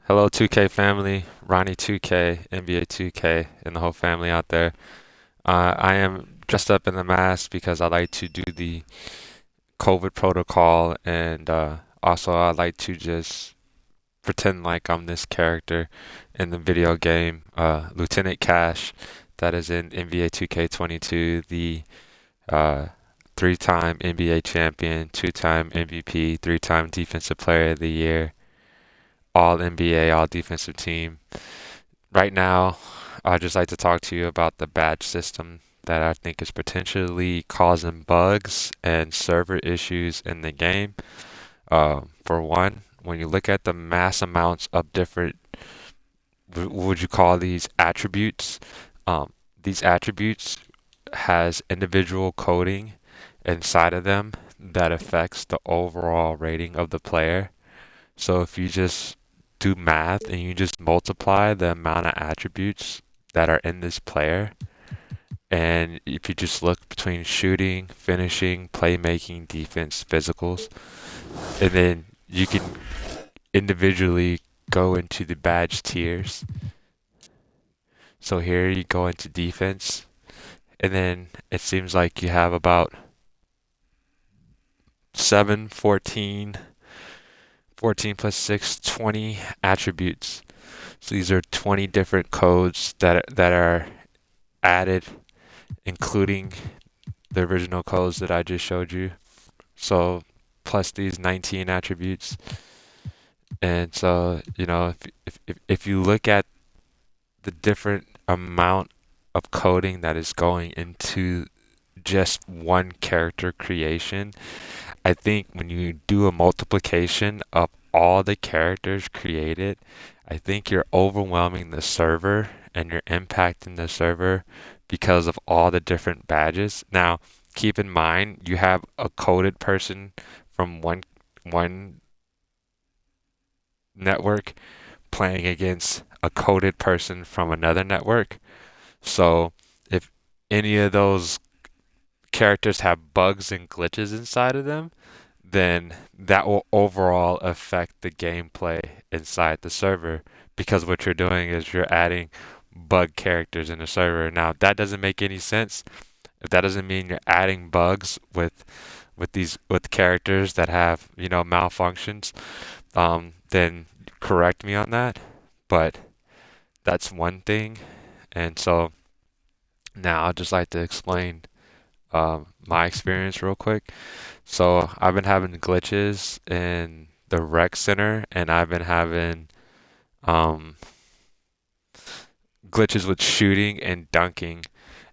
Hello, 2K family, Ronnie 2K, NBA 2K, and the whole family out there. I am dressed up in the mask because I like to do the COVID protocol, and also I like to just pretend like I'm this character in the video game, Lieutenant Cash, that is in NBA 2K22, the uh, three-time NBA champion, two-time MVP, three-time Defensive Player of the Year, All NBA, All Defensive Team. Right now, I'd just like to talk to you about the badge system that I think is potentially causing bugs and server issues in the game. For one, when you look at the mass amounts of different, would you call these attributes? These attributes has individual coding inside of them that affects the overall rating of the player. So if you just do math and you just multiply the amount of attributes that are in this player, and if you just look between shooting, finishing, playmaking, defense, physicals, and then you can individually go into the badge tiers. So here you go into defense, and then it seems like you have about 7, 14, 14 plus 6, 20 attributes. So these are 20 different codes that are added, including the original codes that I just showed you. So plus these 19 attributes. And so, if you look at the different amount of coding that is going into just one character creation, I think when you do a multiplication of all the characters created, I think you're overwhelming the server and you're impacting the server because of all the different badges. Now, keep in mind you have a coded person from one network playing against a coded person from another network. So, if any of those characters have bugs and glitches inside of them, then that will overall affect the gameplay inside the server because what you're doing is you're adding bug characters in the server. Now, if that doesn't make any sense, if that doesn't mean you're adding bugs with characters that have, malfunctions, then correct me on that. But that's one thing. And so now I'd just like to explain my experience real quick. So I've been having glitches in the rec center, and I've been having um, glitches with shooting and dunking.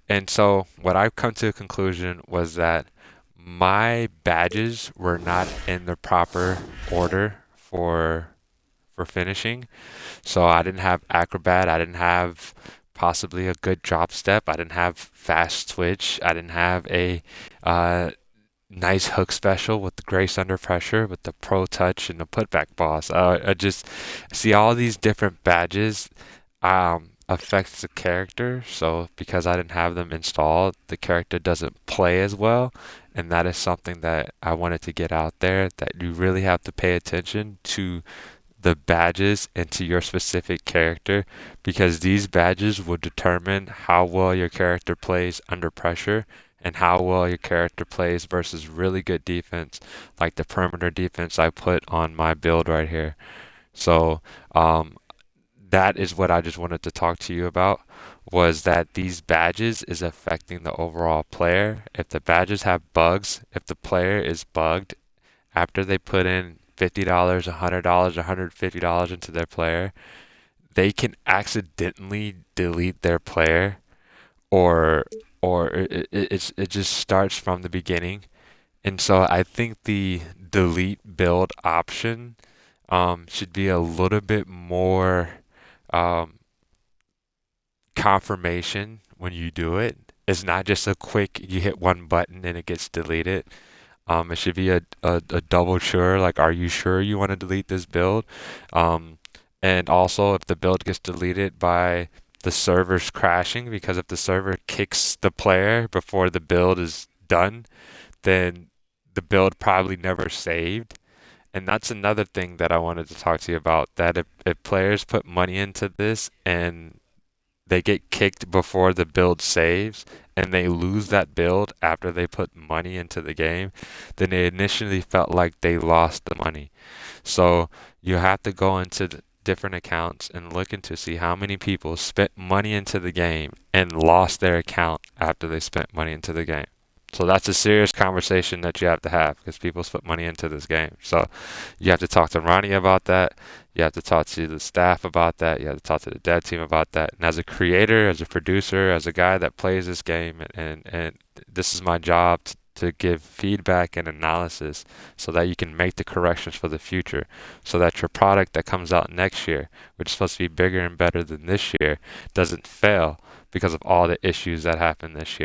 And so what I've come to a conclusion was that my badges were not in the proper order for finishing. So I didn't have acrobat, I didn't have possibly a good drop step, I didn't have fast twitch, I didn't have a uh, nice hook special with the grace under pressure, with the pro touch and the putback boss. I just see all these different badges affects the character. So because I didn't have them installed, the character doesn't play as well. And that is something that I wanted to get out there, that you really have to pay attention to the badges and to your specific character, because these badges will determine how well your character plays under pressure and how well your character plays versus really good defense, like the perimeter defense I put on my build right here. So, that is what I just wanted to talk to you about, was that these badges is affecting the overall player. If the badges have bugs, if the player is bugged after they put in $50, $100, $150 into their player, they can accidentally delete their player, or it just starts from the beginning. And so I think the delete build option should be a little bit more um, confirmation when you do it. It's not just a quick, you hit one button and it gets deleted. It should be a double sure, like, are you sure you want to delete this build? Um, and also, if the build gets deleted by the server's crashing, because if the server kicks the player before the build is done, then the build probably never saved. And that's another thing that I wanted to talk to you about, that if players put money into this and they get kicked before the build saves and they lose that build after they put money into the game, then they initially felt like they lost the money. So you have to go into different accounts and look into see how many people spent money into the game and lost their account after they spent money into the game. So that's a serious conversation that you have to have because people put money into this game. So you have to talk to Ronnie about that. You have to talk to the staff about that. You have to talk to the dev team about that. And as a creator, as a producer, as a guy that plays this game, and this is my job to give feedback and analysis so that you can make the corrections for the future, so that your product that comes out next year, which is supposed to be bigger and better than this year, doesn't fail because of all the issues that happened this year.